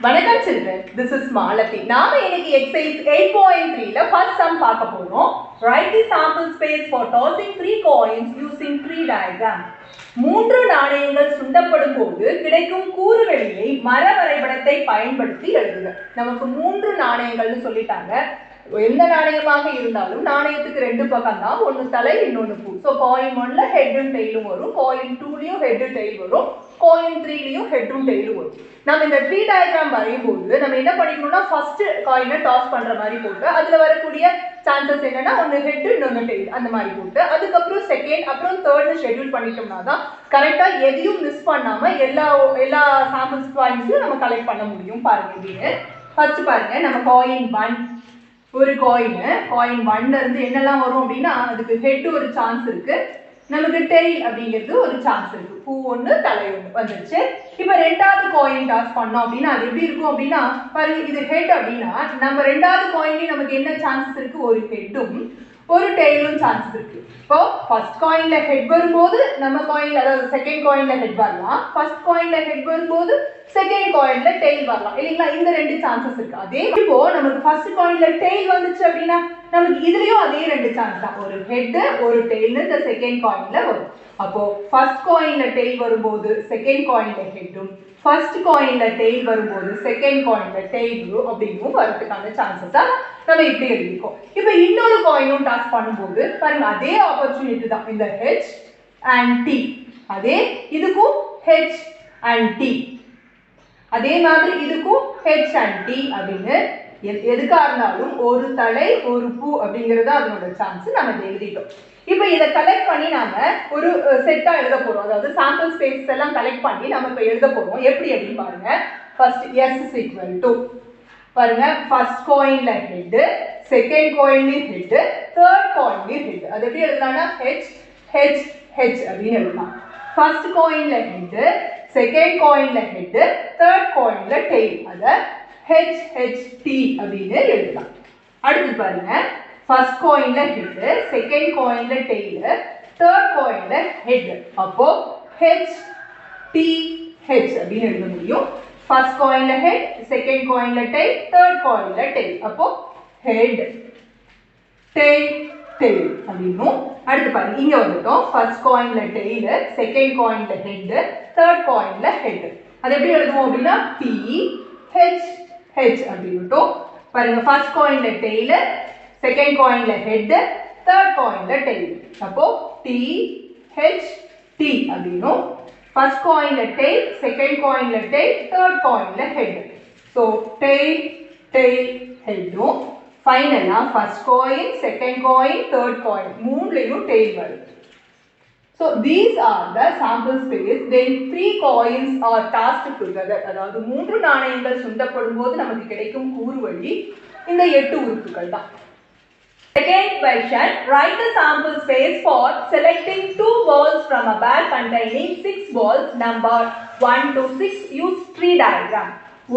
வணக்கம் children, this is Malathi. நாம இன்னைக்கு exercise 8.3ல first sum பார்க்க போறோம். Write the sample space for tossing 3 coins using tree diagram. 3 நாணயங்கள் சுண்டப்படும் போது கிடைக்கும் கூறுவெளியை மர வரைபடத்தை பயன்படுத்தி எழுதுக. நமக்கு 3 நாணயங்கள்னு சொல்லிட்டாங்க. எந்த நாணயமாக இருந்தாலும் நாணயத்துக்கு ரெண்டு பக்கம் தான், ஒன்னு தலை இன்னொன்னு பூ. ஸோ காயின் 1ல ஹெட்டும் டெய்லும் வரும், காயின் 2லயும் ஹெட் டெய்ல் வரும், காயின் 3லயும் ஹெட்டும் டெய்லும் வரும். நம்ம இந்த ட்ரீ டயக்ராம் வரையும் போது நம்ம என்ன பண்ணிக்கணும்னா ஃபர்ஸ்ட் காயினை டாஸ் பண்ற மாதிரி போட்டு அதுல வரக்கூடிய சான்சஸ் என்னன்னா ஒன்னு ஹெட் இன்னொன்னு டெய்ல் அந்த மாதிரி போட்டு அதுக்கப்புறம் செகண்ட் அப்புறம் தேர்ட்னு ஷெட்யூல் பண்ணிட்டோம்னா தான் கரெக்டா எதையும் மிஸ் பண்ணாம எல்லா சாம்பிள்ஸ் பாயிண்ட்ஸையும் நம்ம கலெக்ட் பண்ண முடியும். பாருங்க அப்படின்னு ஃபர்ஸ்ட் பாருங்க, நம்ம காயின் 1 ஒரு காயின் 1ல இருந்து என்னெல்லாம் வரும் அப்படின்னா அதுக்கு ஹெட் ஒரு சான்ஸ் இருக்கு, நமக்கு டெய்ல் அப்படிங்கிறது ஒரு சான்ஸ் இருக்கு, பூ ஒன்று தலை ஒன்று வந்துருச்சு. இப்போ ரெண்டாவது காயின் டாஸ் பண்ணோம் அப்படின்னா அது எப்படி இருக்கும் அப்படின்னா பாருங்க, இது ஹெட் அப்படின்னா நம்ம ரெண்டாவது காயின்லேயும் நமக்கு என்ன சான்சஸ் இருக்கு, ஒரு ஹெட்டும் ஒரு டெய்லும் சான்சஸ் இருக்கு. இப்போ ஃபர்ஸ்ட் காயின்ல ஹெட் வரும்போது நம்ம காயின்ல அதாவது செகண்ட் காயின்ல ஹெட் வரலாம், ஃபர்ஸ்ட் காயின்ல ஹெட் வரும்போது செகண்ட் காயின்ல டெய்ல் வரலாம் இல்லைங்களா, இந்த ரெண்டு சான்சஸ் இருக்கு. அதே இப்போ நமக்கு ஃபர்ஸ்ட் காயின்ல டெய்ல் வந்துச்சு அப்படின்னா நமக்கு இதுலயும் அதே ரெண்டு சான்ஸ் தான், ஒரு ஹெட் ஒரு டெய்ல் இந்த செகண்ட் காயின்ல வரும். அப்போ ஃபர்ஸ்ட் காயின்ல டெய்ல் வரும்போது செகண்ட் காயின்ல ஹெட்டும், ஃபர்ஸ்ட் காயின்ல டெய்ல் வரும்போது செகண்ட் காயின்ல டெய்லும் அப்படிங்கும் வரதுக்கான சான்சஸ் தான் நம்ம இப்படி எழுதிருக்கோம். இப்போ இன்னொரு காயினும் டாஸ் பண்ணும்போது பாருங்க அதே ஆப்பர்ச்சுனிட்டி தான், இந்த ஹெச் அண்ட் டி, அதே இதுக்கும் ஹெச் அண்ட் டி, அதே மாதிரி இதுக்கும் ஹெச் அண்ட் டி அப்படின்னு எதுக்கா இருந்தாலும் ஒரு தலை ஒரு பூ அப்படிங்கிறது அதனோட சான்ஸ் நம்ம எழுதிட்டோம். இப்போ இதை கலெக்ட் பண்ணி நாம ஒரு செட்டா எழுத போறோம், அதாவது சாம்பிள் ஸ்பேஸ் எல்லாம் கலெக்ட் பண்ணி நம்ம இப்போ எழுத போறோம். எப்படி அப்படின்னு பாருங்க, first S is equal to பாருங்க ஃபர்ஸ்ட் காயின்ல ஹெட், செகண்ட் காயின்லயும் ஹெட், தேர்ட் காயின்லயும் ஹெட். அது எப்படி எழுதலாம்னா ஹெச் ஹெச் ஹெச் அப்படின்னு எழுதலாம். ஃபர்ஸ்ட் காயின்ல ஹெட், செகண்ட் காயின்ல ஹெட், தேர்ட் காயின்ல டெய்ல், அத ஹெச் ஹெச் டி அப்படின்னு எழுதலாம். அடுத்து பாருங்க ஃபர்ஸ்ட் காயின்ல ஹெட், செகண்ட் காயின்ல டெய்ல், தேர்ட் காயின்ல ஹெட், அப்போ ஹெச் டி ஹெச் அப்படின்னு எழுத முடியும். ஃபர்ஸ்ட் காயின்ல ஹெட், செகண்ட் காயின்ல டெய்ல், தேர்ட் காயின்ல டெய்ல், அப்போ ஹெட் டெய்ல் டெய்ல் அப்படின்னும். அடுத்து பாருங்க இங்க வந்துட்டோம், ஃபர்ஸ்ட் காயின்ல டெய்ல், செகண்ட் காயின்ல ஹெட், தேர்ட் காயின்ல ஹெட். அது எப்படி எழுதுவோம் அப்படின்னா டி ஹெச் ஹெச் அப்படின்னுட்டோம். பாருங்க ஃபர்ஸ்ட் காயின்ல டெய்ல், செகண்ட் காயின்ல ஹெட், தேர்ட் காயின்ல டெய்ல், அப்போ டி ஹெச் டி அப்படின்னும். ஃபர்ஸ்ட் காயின்ல டெய்ல், செகண்ட் காயின்ல டெய்ல், தேர்ட் காயின்ல ஹெட், ஸோ டெய்ல் டெய்ல் ஹெட்டும். ஃபைனலா first coin, second coin, third coin மூணுலையும் டெய்ல் வருது. So these are the sample space when 3 coins are tossed together. அதாவது 3 நாணயங்கள் சுண்டப்படும் போது நமக்கு கிடைக்கும் கூறுவழி இந்த 8 உறுப்புகள் தான். Second question, write the sample space for selecting 2 balls from a bag containing 6 balls numbered 1 to 6. Use tree diagram.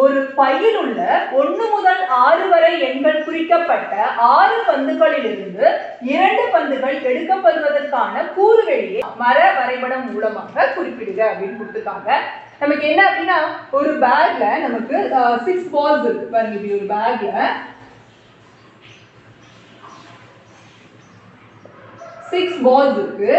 ஒரு பையில் உள்ள 1 முதல் 6 வரை எண்கள் குறிக்கப்பட்ட 6 பந்துகளிலிருந்து 2 பந்துகள் எடுக்கப்படுவதற்கான கூறுவெளியை மர வரைபடம் மூலமாக குறிப்பிடுக அப்படின்னு கொடுத்துருக்காங்க. நமக்கு என்ன அப்படின்னா ஒரு பேக்ல நமக்கு 6 பால்ஸ் இருக்கு பாருங்க, இப்படி ஒரு பேக்ல 6 பால்ஸ் இருக்கு,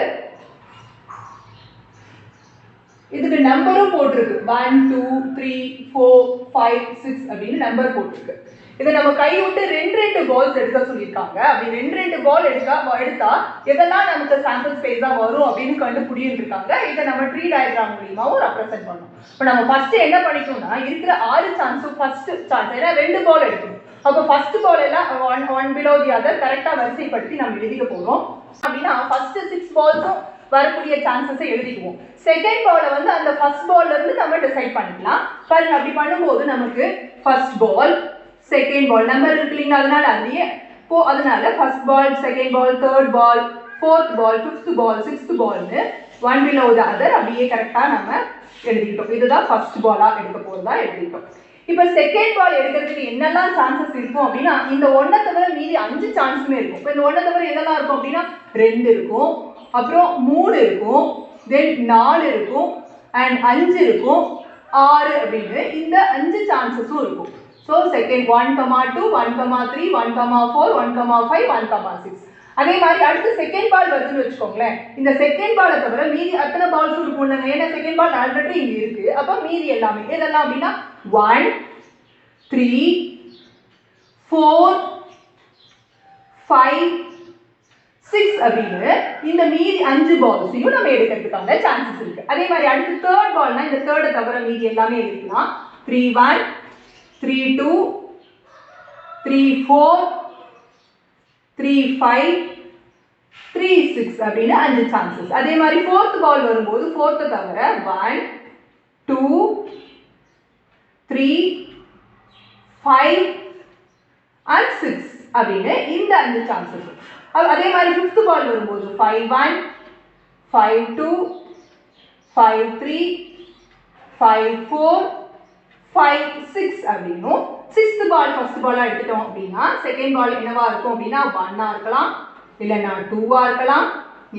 இதுக்கு நம்பரும் போட்டிருக்கு 1 2 3 4 5 6 அப்படின்னு நம்பர் போட்டிருக்கு. இதை நம்ம கை விட்டு ரெண்டு பால்ஸ் எடுக்க சொல்லியிருக்காங்க. அப்படி ரெண்டு பால் எடுத்தா எதெல்லாம் நமக்கு சாம்பிள் ஸ்பேஸா வரும் அப்படின்னு கண்டுபிடின்னு இருக்காங்க. இதை நம்ம ட்ரீ டயக்ராம் மூலியமாவும் ரெப்ரசென்ட் பண்ணோம். இப்போ நம்ம ஃபர்ஸ்ட் என்ன பண்ணிக்கணும்னா இருக்கிற 6 சான்ஸும் ஃபர்ஸ்ட் சான்ஸ் ஏன்னா 2 பால் எடுக்கணும். அப்போ ஃபர்ஸ்ட் பால் எல்லாம் ஒன் பிலோ தி அதர் கரெக்டா வரிசைப்படுத்தி நம்ம எழுதிக்க போறோம். அப்படின்னா ஃபர்ஸ்ட் 6 பால்ஸும் வரக்கூடிய சான்சஸை எழுதிக்குவோம். செகண்ட் பாலை வந்து அந்த ஃபர்ஸ்ட் பால்ல இருந்து நம்ம டிசைட் பண்ணிக்கலாம். பாருங்க அப்படி பண்ணும்போது நமக்கு first ball second ball number இருக்கு இல்லைங்களா, அதனால first ball second ball third ball fourth ball fifth ball sixth பால்னு ஒன் பிலோ தி அதர் அப்படியே கரெக்டா நம்ம எழுதிக்கிட்டோம். இதுதான் ஃபர்ஸ்ட் பாலா எடுக்க போறதா எழுதிட்டோம். இப்போ செகண்ட் பால் எடுக்கிறதுக்கு என்னெல்லாம் சான்சஸ் இருக்கும் அப்படின்னா இந்த 1 தவிர மீதி 5 சான்ஸுமே இருக்கும். இப்போ இந்த 1 தவிர எதெல்லாம் இருக்கும் அப்படின்னா 2 இருக்கும், அப்புறம் 3 இருக்கும், தென் 4 இருக்கும், அண்ட் 5 இருக்கும், 6 அப்படின்னு இந்த 5 சான்சஸும் இருக்கும். So second 1,2 1,3 1,4 1,5 1,6. அதே மாதிரி அடுத்து செகண்ட் பால் வருதுன்னு வச்சுக்கோங்களேன். இந்த செகண்ட் பாலை தவிர மீதி அத்தனை பால்ஸ் இருக்கும். ஏன்னா செகண்ட் பால் ஆல்ரெடி இங்க இருக்கு. அப்ப மீதி எல்லாமே எதெல்லாம் அப்படின்னா 1 3 4 5 6 அப்படின்னு இந்த மீதி 5 பால்ஸையும் நம்ம எடுக்கிறதுக்கான சான்சஸ் இருக்கு. அதே மாதிரி அடுத்து தேர்ட் பால்னா இந்த தேர்டை தவிர மீதி எல்லாமே எடுக்கலாம். 3-1 3-2 3-4 3-5 3-6 அப்படின்னு 5 சான்சஸ். அதே மாதிரி ஃபோர்த் பால் வரும்போது ஃபோர்த்தை தவிர 1 2 3 5 and 6 அப்படின்னு இந்த 5 சான்சஸ். அதே மாதிரி ஃபிஃப்த் பால் வரும்போது 5-1 5-2 5-3 5-4 5-6 அப்படின்னும் சிக்ஸ்த் பால் ஃபர்ஸ்ட் பாலா எடுத்துட்டோம் அப்படின்னா செகண்ட் பால் என்னவா இருக்கும் அப்படின்னா 1-ஆ இருக்கலாம், இல்லைன்னா 2-ஆ இருக்கலாம்,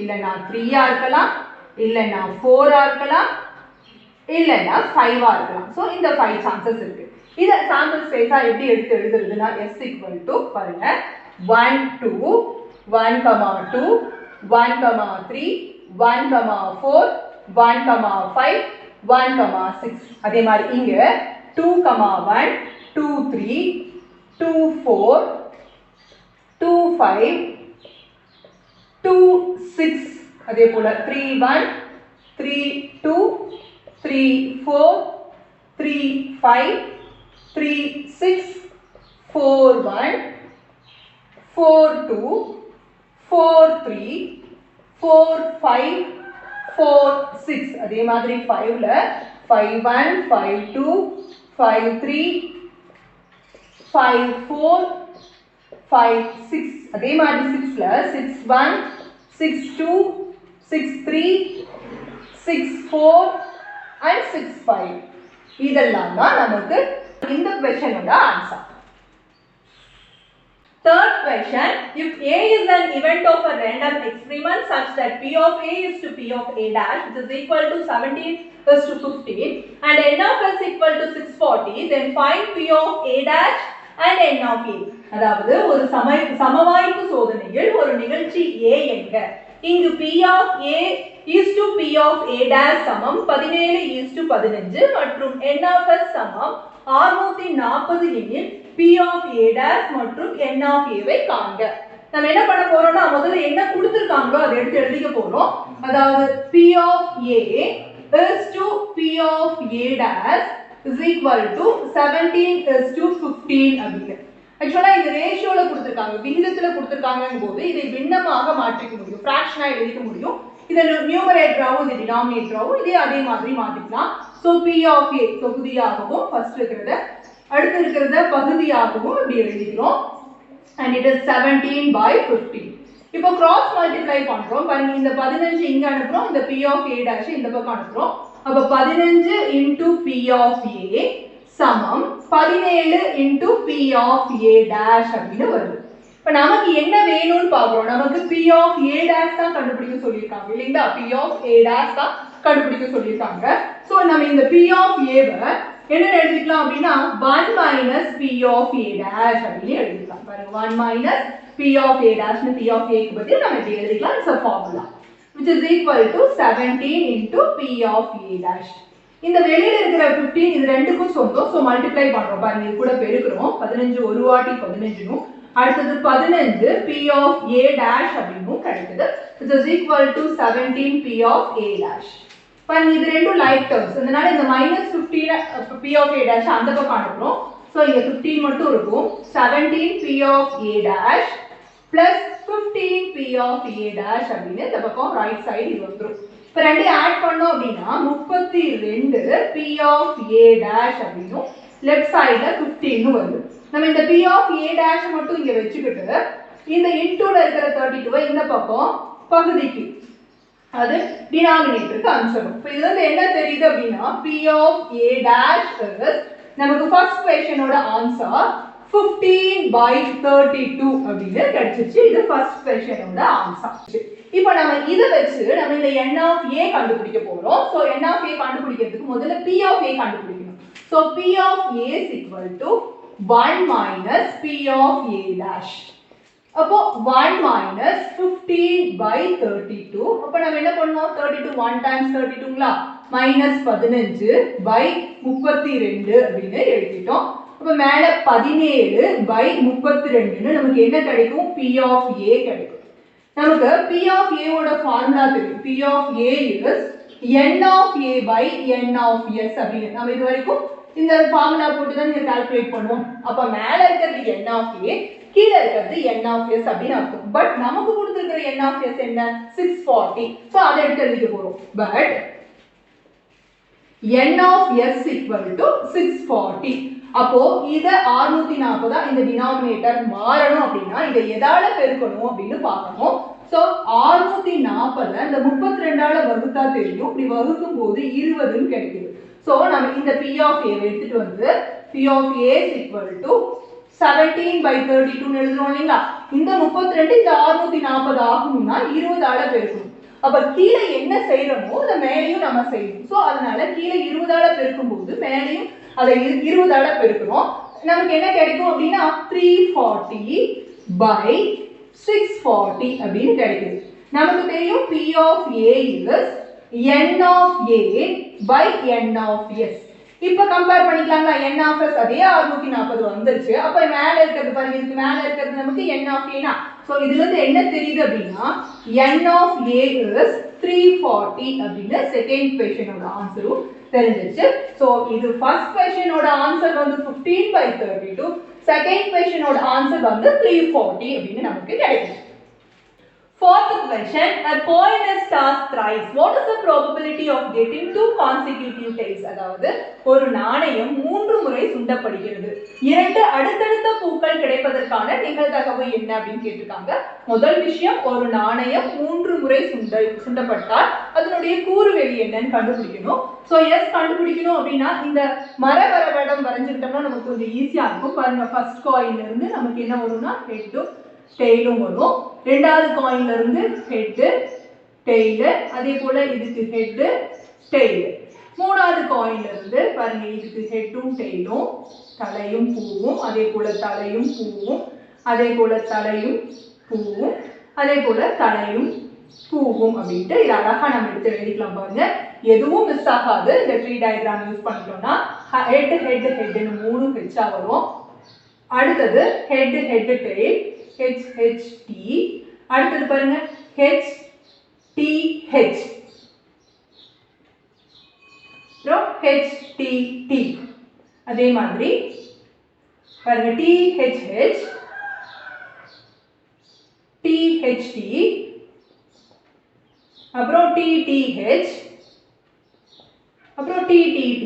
இல்லைன்னா 3-ஆ இருக்கலாம், இல்லைன்னா 4-ஆ இருக்கலாம், இல்லைன்னா 5-ஆ இருக்கலாம். ஸோ இந்த 5 சான்சஸ் இருக்கு. இதை சாம்பிள் ஸ்பேஸா எப்படி எடுத்து எழுதுறதுன்னா S equal to பாருங்க 1 2 1,2 1,3 1,4 1,5 1,6. அதே மாதிரி இங்க 2,1 2 3 2 4 2 5 2 6. அதே போல 3 1 3 2 3 4 3 5 3 6 4 1 4 2 4 3 4 5 4 6. அதே மாதிரி 5ல 5 1 5 2 5 3 5 4 5 6. அதே மாதிரி 6ல 6 1 6 2 6 3 6 4 and 6 5. இதெல்லாம் தான் நமக்கு இந்த क्वेश्चनோட answer. Third question, if A is an event of a random experiment such that P of A is to P of A dash which is equal to 17 is to 15 and N of S equal to 640, then find P of A dash and N of A. அதாவது ஒரு சமவாய்ப்பு சோதனையில் ஒரு நிகழ்ச்சி A என்க. இங்கு P of A is to P of A dash சமம் 17 is to 15 மற்றும் N of S சமம் 640 எனில் P of A dash மற்றும் N of A வை காண்க. நம்ம என்ன பண்ண போறோம்னா முதல்ல என்ன கொடுத்திருக்காங்களோ அதை எடுத்து எழுதிக்க போறோம். அதாவது P of A is to P of A dash is equal to 17 is to 15 அப்படின்னு. ஆக்சுவலா இந்த ரேஷியோல கொடுத்திருக்காங்க, விகிதத்துல கொடுத்திருக்காங்கங்கும் போது இதை பின்னமாக மாற்றிக்க முடியும், ஃபிராக்ஷனா எழுதிக்க முடியும். இதை நியூமரேட்டராவும் இது டினாமினேட்டராவும் இதே அதே மாதிரி மாத்திக்கலாம். ஸோ P of A தொகுதியாகவும் ஃபர்ஸ்ட் இருக்கிறத அடுத்து இருக்கிறத பகுதியாகவும் இப்படி எழுதிக்கிறோம். and it is 17 by 15. இப்போ cross multiply பண்றோம். பாருங்க இந்த 15 இங்க அனுப்புறோம், இந்த P of A dash இந்த பக்கம் அனுப்புறோம். அப்ப 15 into P of A சமம் 17 into P of A dash அப்படின்னு வருது. இப்ப நமக்கு என்ன வேணும்னு பாக்குறோம். நமக்கு P of A dash தான் கண்டுபிடிக்க சொல்லிருக்காங்க இல்லைங்களா? P of A dash தான் கண்டுபிடிக்க சொல்லிருக்காங்க. சோ நம்ம இந்த P of A வை என்ன எழுதிக்கலாம் அப்படின்னா 1 minus P of A dash அப்படின்னு எழுதிக்கலாம். பாருங்க 1 minus P of A dash னு P of A க்கு பதிலா நம்ம இப்படி எழுதிக்கலாம். It's a formula which is equal to 17 into P of A dash. இந்த வெளியில இருக்கிற 15 இது ரெண்டுக்கும் சொந்தம். சோ மல்டிப்ளை பண்றோம். பாருங்க இது கூட பெருக்குறோம். 15 ஒரு வாட்டி 15 னும் அடுத்து 15 P of A dash அப்படினும் கிடைக்குது. which is equal to 17 P of A dash. பாருங்க இது ரெண்டும் லைக் டர்ம்ஸ். அதனால இந்த -15 P of A dash அந்த பக்கம் அனுப்புறோம். சோ இங்க 15 மட்டும் இருக்கும். 17 P of A dash plus 15 P of A dash அப்படினு இந்த பக்கம் ரைட் சைடு இது வந்துரும். இப்ப ரெண்டையும் ஆட் பண்ணோம் அப்படினா 32 P of A dash அப்படினும் லெஃப்ட் சைடுல 15 னு வருது. நம்ம இந்த P of A dash மட்டும் இங்க வெச்சிட்டு இந்த இன்டுல இருக்கிற 32 இந்த பக்கம் பகுதிக்கு அது டினாமினேட்டருக்கு அனுப்பிச்சிடும். இப்போ இதுல என்ன தெரியுது அப்படின்னா P of A dash is நமக்கு ஃபர்ஸ்ட் क्वेश्चनோட ஆன்சர் 15 by 32 அப்படின்னு கிடைச்சிச்சு. இது ஃபர்ஸ்ட் क्वेश्चनோட ஆன்சர். இப்போ நம்ம இதை வச்சு நம்ம இந்த n of a கண்டுபிடிக்க போறோம். ஸோ n of a கண்டுபிடிக்கிறதுக்கு முதல்ல p of a கண்டுபிடிக்கணும். So p of a is equal to 1 minus p of a dash. அப்போ 1 minus 15 by 32. அப்போ நம்ம என்ன பண்ணுவோம்? 32 1 times 32ங்களா? minus 15 by 32 அப்படின்னு எழுதிட்டோம். அப்போ மேலே 17 by 32ன்னு நமக்கு என்ன கிடைக்கும்? p of a கிடைக்கும். நமக்கு p of a ஓட ஃபார்முலா தெரியும். p of a is n of a by n of s அப்படின்னு நம்ம இது வரைக்கும் இந்த ஃபார்முலா போட்டு தான் நீங்க கால்குலேட் பண்ணுவோம். அப்ப மேல இருக்கிறது n of a, கீழ இருக்கிறது n of s அப்படின்னு அர்த்தம். பட் நமக்கு கொடுத்திருக்கிற n of s என்ன? 640. சோ அதை எடுத்து எழுதிக்க போறோம். But n of s equal to 640. அப்போ இத 640 இந்த டினாமினேட்டர் மாறணும் அப்படின்னா இதை எதால பெருக்கணும் அப்படின்னு பார்க்கணும். சோ 640 இந்த 32ஆல வகுத்தா தெரியும். இப்படி வகுக்கும் போது 20ன்னு கிடைக்குது. சோ நம்ம இந்த p of a எடுத்துட்டு வந்து p of a is equal to 17 by 32 ன்னு எழுதுறோம் இல்லையா? இந்த 32 இந்த 640 ஆகணும்னா 20ஆல பெருக்கணும். அப்ப கீழே என்ன செய்யறோமோ அத மேலேயும் நம்ம செய்யணும். சோ அதனால கீழே 20ஆல பெருக்கும் போது மேலேயும் அதை 20ஆல பெருக்கணும். நமக்கு என்ன கிடைக்கும் அப்படின்னா 340 by 640 அப்படின்னு கிடைக்குது. நமக்கு தெரியும் p of a is n of a by n of s. இப்ப கம்பேர் பண்ணிக்கலாங்களா? n of s அதே 640 வந்துருச்சு. அப்ப மேல இருக்கிறது பாருங்க, இதுக்கு மேல இருக்கிறது நமக்கு n of a னா. சோ இதுல இருந்து என்ன தெரியுது அப்படின்னா n of a is 340 அப்படின்னு செகண்ட் क्वेश्चनோட ஆன்சரும் தெரிஞ்சிருச்சு. சோ இது ஃபர்ஸ்ட் क्वेश्चनோட ஆன்சர் வந்து 15 by 32, செகண்ட் क्वेश्चनோட ஆன்சர் வந்து 340 அப்படின்னு நமக்கு கிடைக்கும். Fourth question, a coin is tossed thrice. What is the probability of getting two consecutive tails? அதாவது ஒரு நாணயம் 3 முறை சுண்டப்படுகிறது. இரண்டு அடுத்தடுத்த பூக்கள் கிடைப்பதற்கான நிகழ்தகவு என்ன அப்படின்னு கேட்டிருக்காங்க. முதல் விஷயம், ஒரு நாணயம் 3 முறை சுண்டப்பட்டால் அதனுடைய கூறுவெளி என்னன்னு கண்டுபிடிக்கணும். சோ எஸ் கண்டுபிடிக்கணும் அப்படின்னா இந்த மர வரைபடம் வரைஞ்சிட்டோம்னா நமக்கு கொஞ்சம் ஈஸியா இருக்கும். பாருங்க, ஃபர்ஸ்ட் காயின்ல இருந்து நமக்கு என்ன வரும்னா ஹெட்டும் டெய்லும் வரும். ரெண்டாவது காயின்ல இருந்து ஹெட் டெய்ல், அதே போல இதுக்கு ஹெட் டெய்ல். மூணாவது காயின்ல இருந்து பாருங்க, இதுக்கு ஹெட்டும் டெய்லும் தலையும் பூவும், அதே போல தலையும் பூவும், அதே போல தலையும் பூவும், அதே போல தலையும் பூவும் அப்படின்ட்டு இது அழகா நம்ம எடுத்து எழுதிக்கலாம். பாருங்க, எதுவும் மிஸ் ஆகாது. இந்த ட்ரீ டயக்ராம் யூஸ் பண்ணிட்டோம்னா ஹெட் ஹெட் ஹெட்னு 3 ஹெச்சா வரும். அடுத்தது ஹெட் ஹெட் டெய்ல் HHT, அடுத்தது பாருங்க HTH, HTT, அதே மாதிரி பாருங்க THH, THT, அப்புறம் TTH, அப்புறம் TTT.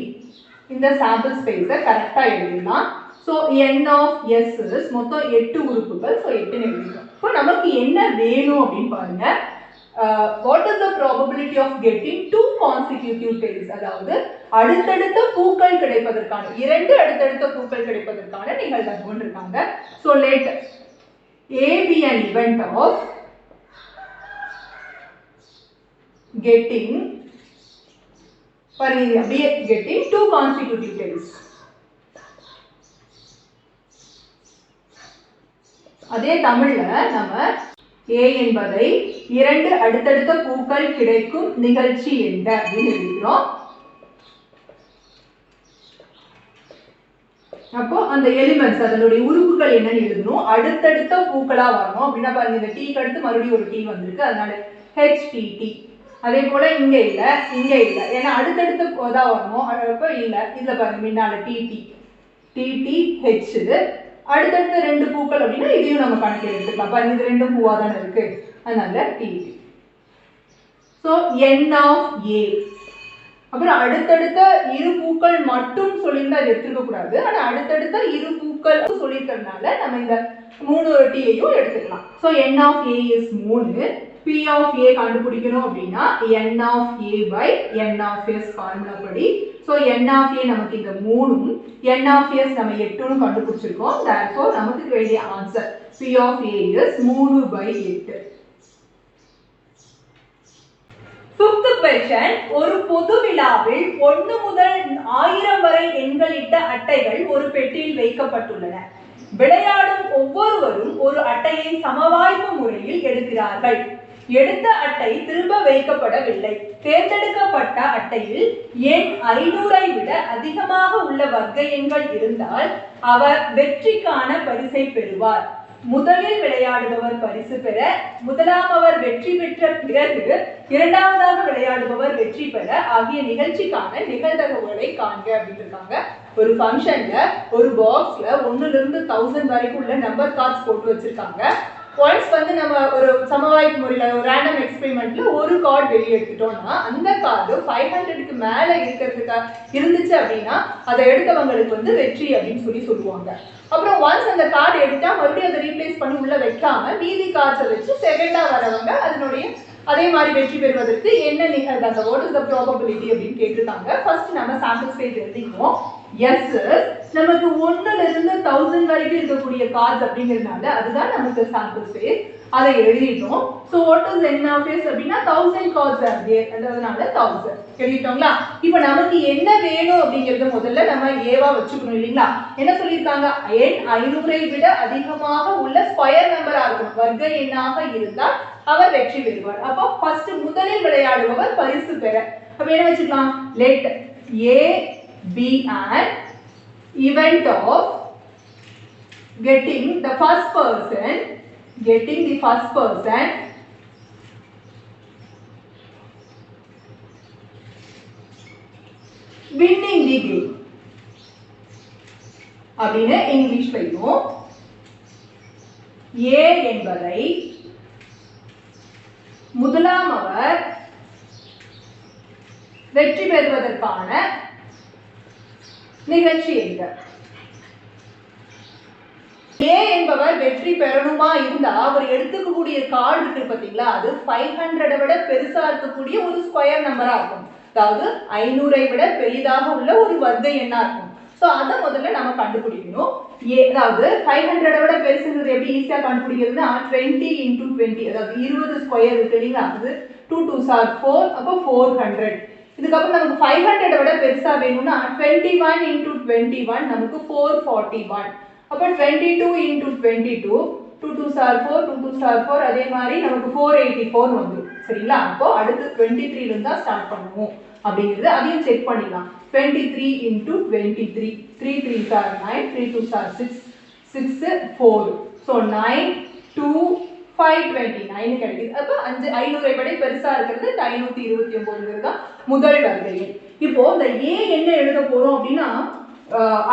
இந்த சாம்பிள் ஸ்பேஸை கரெக்டா எழுதலாம். So n of s is மொத்தம் 8 உறுப்புகள். So 8 ன்னு எழுதிட்டோம். இப்போ நமக்கு என்ன வேணும் அப்படின்னு பாருங்க. What is the probability of getting two consecutive tails? அதாவது அடுத்தடுத்த பூக்கள் கிடைப்பதற்கான, இரண்டு அடுத்தடுத்த பூக்கள் கிடைப்பதற்கான நிகழ்தகவுன்னு இருக்காங்க. So let A be an event of getting, பாருங்க அப்படியே getting two consecutive tails. அதே தமிழ்ல நம்ம A என்பதை இரண்டு அடுத்தடுத்த பூக்கள் கிடைக்கும் நிகழ்ச்சி என்ன அப்படின்னு எழுதுகிறோம். அப்போ அந்த எலிமெண்ட்ஸ் அதனுடைய உறுப்புகள் என்னன்னு எழுதணும். அடுத்தடுத்த பூக்களா வரணும் அப்படின்னா பாருங்க, இந்த டீக்கு அடுத்து மறுபடியும் ஒரு டீ வந்திருக்கு, அதனால HTT. அதே போல இங்க இல்ல, இங்க இல்ல, ஏன்னா அடுத்தடுத்த தான் வரணும். அப்ப இல்ல, இதுல பாருங்க முன்னால TT, TTH. அடுத்தடுத்த ரெண்டு பூக்கள் அப்படின்னா இதையும் நம்ம கணக்கில் எடுத்துக்கலாம். பாருங்க, இது ரெண்டும் பூவா தானே இருக்கு, அதனால TT. So n of A. அப்புறம் அடுத்தடுத்த இரு பூக்கள் மட்டும் சொல்லியிருந்தா அது எடுத்துக்க கூடாது. ஆனா அடுத்தடுத்த இரு பூக்கள் சொல்லியிருக்கிறதுனால நம்ம இந்த 3 டீயையும் எடுத்துக்கலாம். So n of A is 3. P of A கண்டுபிடிக்கணும் அப்படின்னா n of A by n of S formula படி. ஸோ n of A நமக்கு இந்த 3ம், n of S நம்ம 8ன்னு கண்டுபிடிச்சிருக்கோம். therefore நமக்கு வேண்டிய answer P of A is 3/8. Fifth question, ஒரு பொது விழாவில் 1 முதல் 1000 வரை எண்களிட்ட அட்டைகள் ஒரு பெட்டியில் வைக்கப்பட்டுள்ளன. விளையாடும் ஒவ்வொருவரும் ஒரு அட்டையை சமவாய்ப்பு முறையில் எடுக்கிறார்கள். எடுத்த அட்டை திரும்ப வைக்கப்படவில்லை. தேர்ந்தெடுக்கப்பட்ட அட்டையில் எண் 500ஐ விட அதிகமாக உள்ள வர்க்க எண்கள் இருந்தால் அவர் வெற்றிக்கான பரிசை பெறுவார். முதலில் விளையாடுபவர் பரிசு பெற, முதலாமவர் வெற்றி பெற்ற பிறகு இரண்டாவதாக விளையாடுபவர் வெற்றி பெற ஆகிய நிகழ்ச்சிக்கான நிகழ்தகவுகளை காண்க அப்படின்னு இருக்காங்க. ஒரு ஃபங்க்ஷன்ல ஒரு பாக்ஸ்ல 1 இருந்து 1000 வரைக்கும் உள்ள நம்பர் கார்ட்ஸ் போட்டு வச்சிருக்காங்க. ஒன்ஸ் வந்து நம்ம ஒரு சமவாய்ப்பு முறையில ஒரு ரேண்டம் எக்ஸ்பெரிமெண்ட்ல ஒரு கார்டு வெளியே எடுத்துட்டோம்னா அந்த கார்டு 500க்கு மேல இருந்துச்சு அப்படின்னா அதை எடுத்தவங்களுக்கு வந்து வெற்றி அப்படின்னு சொல்லுவாங்க. அப்புறம் ஒன்ஸ் அந்த கார்டு எடுத்தா மறுபடியும் அதை ரீப்ளேஸ் பண்ணி உள்ள வைக்காம மீதி கார்ட்ஸை வச்சு செகண்டா வரவங்க அதனுடைய அதே மாதிரி வெற்றி பெறுவதற்கு என்ன நிகழ்ந்தாங்க, வாட் இஸ் த ப்ராபபிலிட்டி அப்படின்னு கேட்டிருக்காங்க. ஃபர்ஸ்ட் நம்ம சாம்பிள் ஸ்பேஸ் எழுதிக்குவோம். எஸ் நமக்கு 1ல இருந்து 1000 வரைக்கும் இருக்கக்கூடிய கார்ட்ஸ் அப்படிங்கிறதுனால அதுதான் நமக்கு சாம்பிள் ஸ்பேஸ். அதை எழுதிட்டோம். So what is n of s அப்படின்னா 1000 கார்ட்ஸ் அதனால 1000 எழுதிட்டோங்களா. இப்போ நமக்கு என்ன வேணும் அப்படிங்கிறத முதல்ல நம்ம ஏவா வச்சுக்கணும் இல்லைங்களா. என்ன சொல்லியிருக்காங்க, எண் 500ஐ விட அதிகமாக உள்ள ஸ்கொயர் நம்பரா இருக்கணும், வர்க்க எண்ணாக இருந்தால் அவர் வெற்றி பெறுவார். அப்போ ஃபர்ஸ்ட் முதலில் விளையாடுபவர் பரிசு பெற. அப்ப என்ன வச்சுக்கலாம், let a be an event of getting the first person winning the game அப்படின்னு இங்கிலீஷ் படிக்கும். A என்பதை முதலாமவர் வெற்றி பெறுவதற்கான நிகழ்ச்சி என்க. ஏ என்பவர் வெற்றி பெறணுமா இருந்தா அவர் எடுத்துக்கக்கூடிய கார்டு இருக்கு பாத்தீங்களா, அது 500 விட பெருசா இருக்கக்கூடிய ஒரு ஸ்கொயர் நம்பரா இருக்கும். அதாவது 500ஐ விட பெரிதாக உள்ள ஒரு வர்க்க எண்ணா இருக்கும். சோ அத முதல்ல நம்ம கண்டுபிடிக்கணும். அதாவது 500 விட பெருசுங்கிறது எப்படி ஈஸியா கண்டுபிடிக்கிறதுனா 20 × 20, அதாவது 20 ஸ்கொயர் இருக்கு இல்லைங்களா, அது 2 2s are 4, அப்போ 400. இதுக்கப்புறம் நமக்கு 500 விட பெருசா வேணும்னா 21 × 21 நமக்கு 441. அப்போ 22 × 22 2 2s are 4 2 2s are 4, அதே மாதிரி நமக்கு 484 வந்துடும். சரிங்களா. அப்போ அடுத்து 23 இருந்தா ஸ்டார்ட் பண்ணுவோம் அப்படிங்கிறது அதையும் செக் பண்ணிடலாம். 23 × 23 3 3s are 9 3 2s are 6 6 4, so 9 2 529 கிடைக்குது. அப்போ 500ஐ விட பெருசா இருக்கிறது 529 தான் முதல் வர்க்க எண். இப்போ இந்த ஏ என்ன எழுத போறோம் அப்படின்னா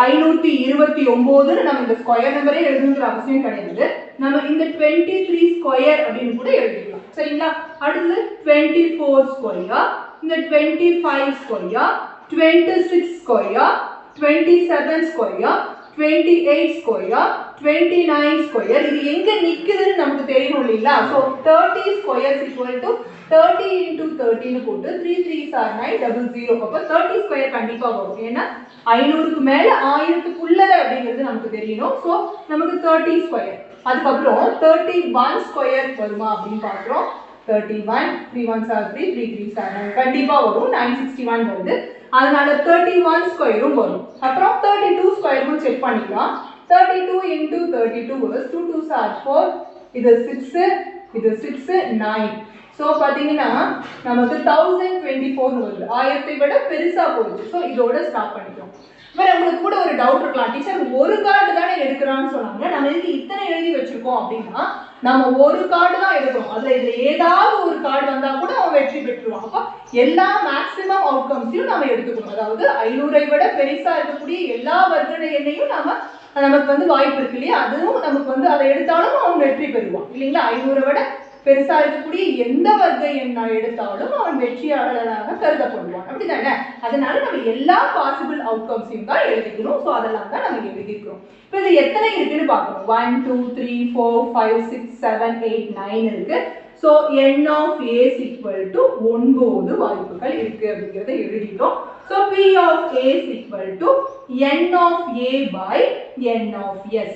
529 நம்ம இந்த ஸ்கொயர் நம்பரே எழுதணுங்கிற அவசியம் கிடையாது. நம்ம இந்த 23 ஸ்கொயர் அப்படின்னு கூட எழுதிக்கலாம். சரிங்களா. அடுத்து 24 ஸ்கொயர், இந்த 25 square, 26 square, 27 square, 28 square, 29 square. இது எங்க நிக்குதுன்னு நமக்கு தெரியணும் இல்லைங்களா. ஸோ 30 ஸ்கொயர் = 30 × 30 போட்டு 3 3s are 9 00. அப்போ 30 ஸ்கொயர் கண்டிப்பா வரும். ஏன்னா 500க்கு மேல 1000க்குள்ளது அப்படிங்கிறது நமக்கு தெரியணும். ஸோ நமக்கு 30 ஸ்கொயர். அதுக்கப்புறம் 31 ஸ்கொயர் வருமா அப்படின்னு பார்க்குறோம். 31 3 1s are 3 3 3s are 9 கண்டிப்பா வரும். 961 வருது. அதனால 31 ஸ்கொயரும் வரும். அப்புறம் 32 ஸ்கொயரும் செக் பண்ணிக்கலாம். 32 × 32 was 2 2s are 4, இது 6 இது 6 9. ஸோ பார்த்தீங்கன்னா நமக்கு 1024 வருது. 1000ஐ விட பெருசா போகுது. ஸோ இதோட ஸ்டாப் பண்ணிக்கிறோம். வேற உங்களுக்கு கூட ஒரு டவுட் இருக்கலாம், டீச்சர் ஒரு கார்டு தானே எடுக்கிறான்னு சொன்னாங்க, நம்ம எதுக்கு இத்தனை எழுதி வச்சிருக்கோம் அப்படின்னா நம்ம ஒரு கார்டு தான் எடுக்கிறோம். இதுல ஏதாவது ஒரு கார்டு வந்தா கூட அவன் வெற்றி பெற்றுருவான். அப்போ எல்லா மேக்ஸிமம் அவுட்கம்ஸையும் நம்ம எடுத்துக்கணும். அதாவது 500ஐ விட பெருசா இருக்கக்கூடிய எல்லா வர்க்க எண்ணையும் நமக்கு வந்து வாய்ப்பு இருக்கு இல்லையா, அதுவும் நமக்கு வந்து அதை எடுத்தாலும் அவன் வெற்றி பெறுவான் இல்லைங்களா. 500ஐ விட பெருசா இருக்கக்கூடிய எந்த வர்க்க எண்ணை எடுத்தாலும் அவன் வெற்றியாளராக கருதப்படுவான். அப்படிதானே. அதனால நம்ம எல்லா பாசிபிள் அவுட்கம்ஸையும் தான் எழுதிக்கணும். ஸோ அதெல்லாம் தான் நம்ம எழுதிக்கிறோம். இப்போ இது எத்தனை இருக்குன்னு பார்க்கணும். 1 2 3 4 5 6 7 8 9 இருக்கு. ஸோ n of a = 9 வாய்ப்புகள் இருக்கு அப்படிங்கிறத எழுதிட்டோம். So p of a = n of a by n of s.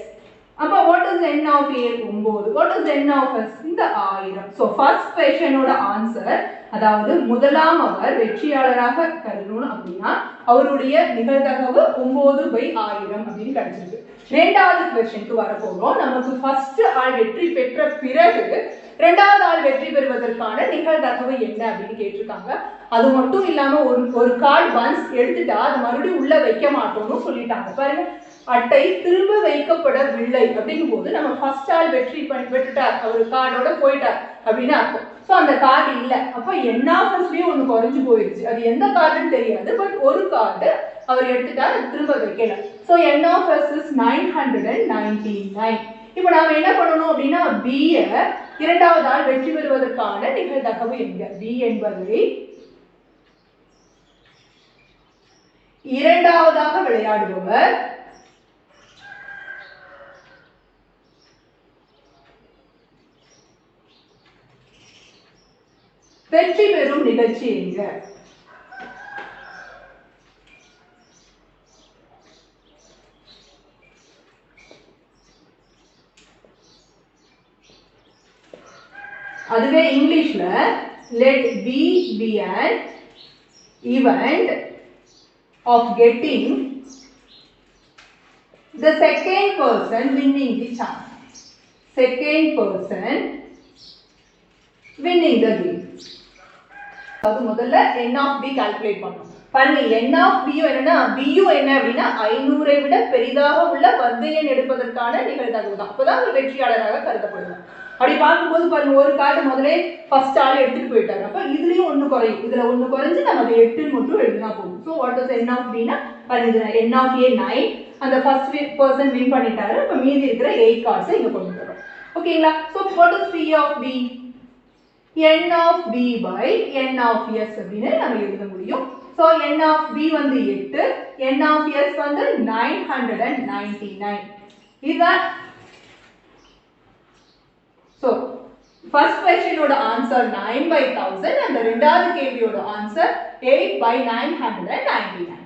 அப்போ what is n of a 9 what is n of s இந்த 1000 so first question ஓட ஆன்சர் அதாவது முதலாம் அவர் வெற்றியாளராக கருதணும் அப்படினா அவருடைய நிகழ்தகவு 9/1000 அப்படினு கிடைச்சிருக்கு இரண்டாவது क्वेश्चनக்கு வர போறோம் நமக்கு ஃபர்ஸ்ட் ஆள் வெற்றி பெற்ற பிறகு இரண்டாவது ஆள் வெற்றி பெறுவதற்கான நிகழ்தகவு என்ன அப்படினு கேட்டிருக்காங்க அது மட்டும் இல்லாம ஒரு கார்டு ஒன்ஸ் எடுத்துட்டா அது மறுபடியும் உள்ள வைக்க மாட்டோம்னு சொல்லிட்டாங்க பாருங்க அட்டை திரும்ப வைக்கப்படவில்லை அப்படிங்கும்போது நம்ம ஃபர்ஸ்ட் ஆள் வெற்றி பெற்றுட்டார் அவர் கார்டோட போயிட்டார் அப்படின்னு அர்த்தம் ஸோ அந்த கார்டு இல்லை அப்போ என்ஆஃப்எஸ்லேயே ஒன்று குறைஞ்சு போயிடுச்சு அது எந்த கார்டுன்னு தெரியாது பட் ஒரு கார்டு அவர் எடுத்துட்டார் அது திரும்ப வைக்கல ஸோ என்ஆஃப்எஸ் இஸ் 999 இப்போ நாம என்ன பண்ணணும் அப்படின்னா பியை இரண்டாவது ஆள் வெற்றி பெறுவதற்கான நிகழ்தகவு என்க பி என்பதை இரண்டாவதாக விளையாடுபவர் வெற்றி பெறும் நிகழ்ச்சி என்க அதுவே இங்கிலீஷ்ல let B be an event of getting the second person winning the chance second person winning the game அது முதல்ல n of b கால்குலேட் பண்ணனும் பாருங்க n of b என்னன்னா b என்ன அப்படினா 500 ஐ விட பெரிதாக உள்ள வர்க்க எண் எடுப்பதற்கான நிகழ்தகவு தான் அப்பதான் அவர் வெற்றியாளராக கருதப்படுவார் அப்படி பாக்கும்போது பாருங்க ஒரு கார்டு முதல்ல ஃபர்ஸ்ட் ஆள் எடுத்துட்டு போயிட்டாங்க அப்ப இதுலயும் ஒன்னு குறையும் இதுல ஒன்னு குறைஞ்சு நமக்கு 8 மட்டும் எழுதினா போதும் so what is n of b னா பாருங்க n of a 9 அந்த ஃபர்ஸ்ட் பர்சன் வின் பண்ணிட்டாரு அப்ப மீதி இருக்கிற 8 கார்ட்ஸ் இங்க கொண்டு வரோம் ஓகேங்களா so what is p of b n of b by n of s அப்படினு நம்ம எழுத முடியும் சோ n of b வந்து 8 n of s வந்து 999 இதுதான் so first question ஓட ஆன்சர் 9/1000 and இரண்டாவது கேள்வியோட ஆன்சர் 8/999